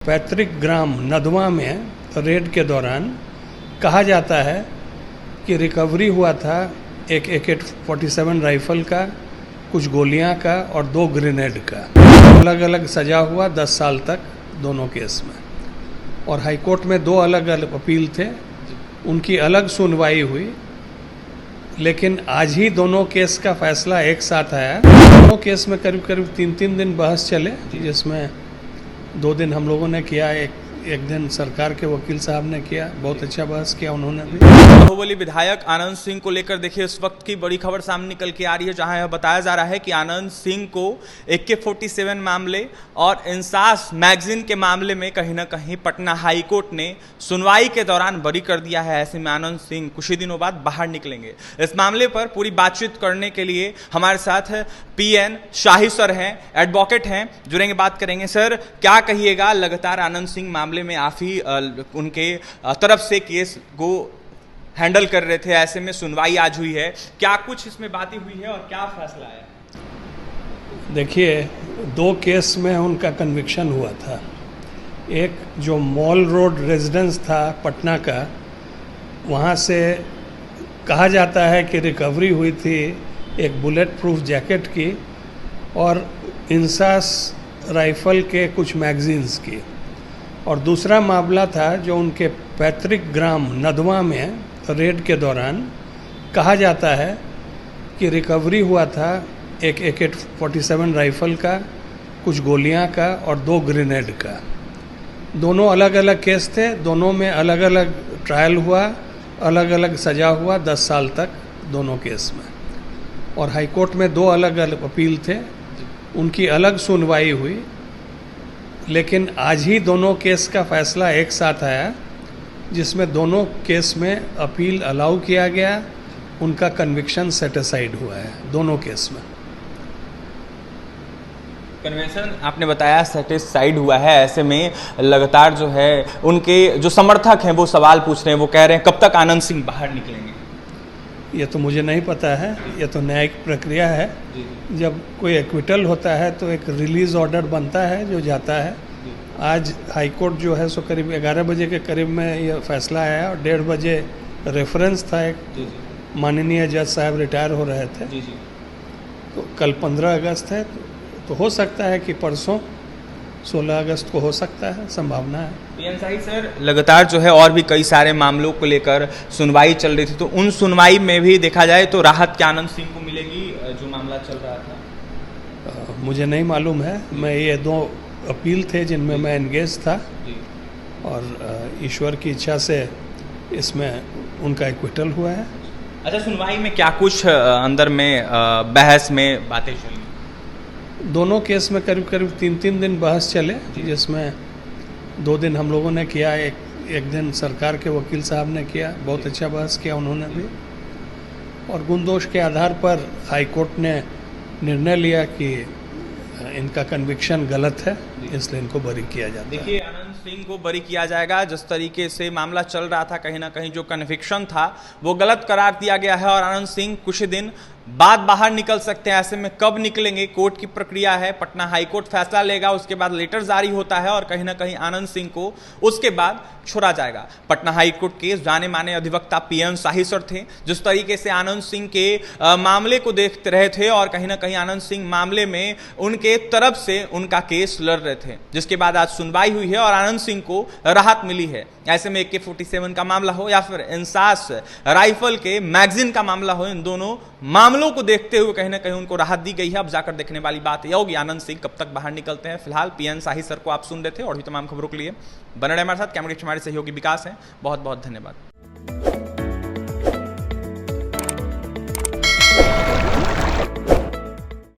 पैतृक ग्राम नदवा में रेड के दौरान कहा जाता है कि रिकवरी हुआ था एक AK-47 राइफल का, कुछ गोलियां का और 2 ग्रेनेड का। अलग अलग सजा हुआ 10 साल तक दोनों केस में, और हाईकोर्ट में 2 अलग अलग अपील थे, उनकी अलग सुनवाई हुई। लेकिन आज ही दोनों केस का फैसला एक साथ आया। दोनों केस में करीब करीब 3-3 दिन बहस चले, जिसमें 2 दिन हम लोगों ने किया, एक दिन सरकार के वकील साहब ने किया। बहुत अच्छा बहस किया उन्होंने भी। बाहुबली विधायक आनंद सिंह को लेकर देखिए इस वक्त की बड़ी खबर सामने निकल के आ रही है, जहां यह बताया जा रहा है कि आनंद सिंह को AK-47 मामले और इंसास मैगजीन के मामले में कहीं ना कहीं पटना हाई कोर्ट ने सुनवाई के दौरान बरी कर दिया है। ऐसे में आनंद सिंह कुछ ही दिनों बाद बाहर निकलेंगे। इस मामले पर पूरी बातचीत करने के लिए हमारे साथ PN शाही सर हैं, एडवोकेट हैं, जुड़ेंगे, बात करेंगे। सर, क्या कहिएगा, लगातार आनंद सिंह मामले में आप ही उनके तरफ से केस को हैंडल कर रहे थे, ऐसे में सुनवाई आज हुई है, क्या कुछ इसमें बातें हुई है और क्या फैसला है? देखिए, 2 केस में उनका कन्विक्शन हुआ था। एक जो मॉल रोड रेजिडेंस था पटना का, वहाँ से कहा जाता है कि रिकवरी हुई थी एक बुलेट प्रूफ जैकेट की और इंसास राइफल के कुछ मैगजीन्स की। और दूसरा मामला था जो उनके पैतृक ग्राम नदवा में रेड के दौरान कहा जाता है कि रिकवरी हुआ था एक AK-47 राइफल का, कुछ गोलियां का और 2 ग्रेनेड का। दोनों अलग अलग केस थे, दोनों में अलग अलग ट्रायल हुआ, अलग अलग सजा हुआ 10 साल तक दोनों केस में। और हाईकोर्ट में 2 अलग अलग अपील थे, उनकी अलग सुनवाई हुई। लेकिन आज ही दोनों केस का फैसला एक साथ आया, जिसमें दोनों केस में अपील अलाउ किया गया, उनका कन्विक्शन सेटिसाइड हुआ है दोनों केस में। कन्वेंशन आपने बताया सेटिस्फाइड हुआ है, ऐसे में लगातार जो है उनके जो समर्थक हैं वो सवाल पूछ रहे हैं, वो कह रहे हैं कब तक आनंद सिंह बाहर निकलेंगे? ये तो मुझे नहीं पता है, ये तो न्यायिक प्रक्रिया है। जब कोई एक्विटल होता है तो एक रिलीज ऑर्डर बनता है जो जाता है। आज हाईकोर्ट जो है सो करीब 11 बजे के करीब में ये फैसला आया, और 1:30 बजे रेफरेंस था, एक माननीय जज साहब रिटायर हो रहे थे। तो कल 15 अगस्त है, तो हो सकता है कि परसों 16 अगस्त को हो सकता है, संभावना है। PN शाही सर, लगातार जो है और भी कई सारे मामलों को लेकर सुनवाई चल रही थी, तो उन सुनवाई में भी देखा जाए तो राहत क्या आनंद सिंह को मिलेगी जो मामला चल रहा था? मुझे नहीं मालूम है। मैं ये 2 अपील थे जिनमें मैं एंगेज था, और ईश्वर की इच्छा से इसमें उनका एक्विटल हुआ है। अच्छा, सुनवाई में क्या कुछ अंदर में बहस में बातें चली? दोनों केस में करीब करीब 3-3 दिन बहस चले, जिसमें 2 दिन हम लोगों ने किया, एक दिन सरकार के वकील साहब ने किया। बहुत अच्छा बहस किया उन्होंने भी, और गुण दोष के आधार पर हाईकोर्ट ने निर्णय लिया कि इनका कन्विक्शन गलत है, इसलिए इनको बरी किया जाता है। देखिए, आनंद सिंह को बरी किया जाएगा। जिस तरीके से मामला चल रहा था, कहीं ना कहीं जो कन्विक्शन था वो गलत करार दिया गया है, और आनंद सिंह कुछ दिन बाद बाहर निकल सकते हैं। ऐसे में कब निकलेंगे, कोर्ट की प्रक्रिया है, पटना हाईकोर्ट फैसला लेगा, उसके बाद लेटर जारी होता है, और कहीं ना कहीं आनंद सिंह को उसके बाद छोड़ा जाएगा। पटना हाईकोर्ट के जाने माने अधिवक्ता PN शाही सर थे, जिस तरीके से आनंद सिंह के मामले को देखते रहे थे, और कहीं ना कहीं आनंद सिंह मामले में उनके तरफ से उनका केस लड़ रहे थे, जिसके बाद आज सुनवाई हुई है और आनंद सिंह को राहत मिली है। ऐसे में AK-47 का मामला हो या फिर इंसास राइफल के मैगजीन का मामला हो, इन दोनों मामलों को देखते हुए कहीं ना कहीं उनको राहत दी गई है। अब जाकर देखने वाली बात यह होगी आनंद सिंह कब तक बाहर निकलते हैं। फिलहाल PN शाही सर को आप सुन रहे थे, और भी तमाम खबरों के लिए बने रहे हमारे साथ। कैमरे हमारे सहयोगी विकास हैं। बहुत बहुत धन्यवाद।